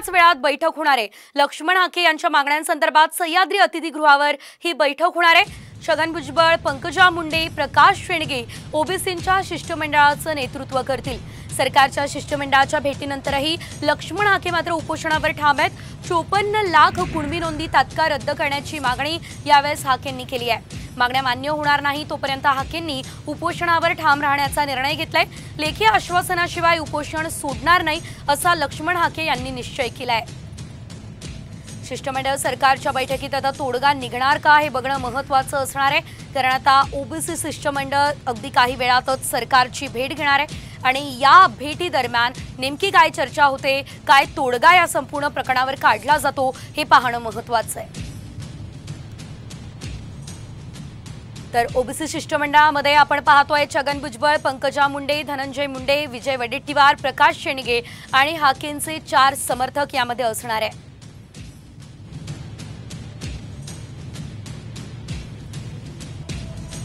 थोड्याच वेळात बैठक होणार आहे। लक्ष्मण हाके यांच्या मागण्यांसंदर्भात सह्याद्री अतिथीगृहावर ही बैठक होणार आहे। छगन भुजबळ, पंकजा मुंडे, प्रकाश शेंडगे ओबीसींच्या शिष्टमंडळाचं नेतृत्व करतील। सरकारच्या शिष्टमंडळाच्या भेटीनंतरही लक्ष्मण हाके मात्र उपोषणावर ठाम आहेत। 54 लाख कुणबी नोंदी तात्काळ रद्द करण्याची मागणी यावेळेस हाकेंनी केली आहे। मागण्या मान्य होणार नाही तोपर्यंत हाकेंनी उपोषणावर ठाम राहण्याचा निर्णय घेतलाय। लेखी आश्वासनाशिवाय उपोषण सोडणार नाही असा लक्ष्मण हाके यांनी निश्चय केलाय। शिष्टमंडळ सरकारच्या बैठकीत आता तोडगा निघणार का हे बघणं महत्त्वाचं असणार आहे, कारण आता ओबीसी शिष्टमंडळ अगदी काही वेळातच सरकारची भेट घेणार आहे आणि या भेटी दरम्यान नेमकी काय चर्चा होते, काय तोडगा या संपूर्ण प्रकरणावर काढला जातो हे पाहणं महत्त्वाचं आहे। तर ओबीसी शिष्टमंडळामध्ये आपण पाहतोय छगन भुजबळ, पंकजा मुंडे, धनंजय मुंडे, विजय वडेट्टीवार, प्रकाश शेंडगे आणि हाकेंचे 4 समर्थक यामध्ये असणार आहे।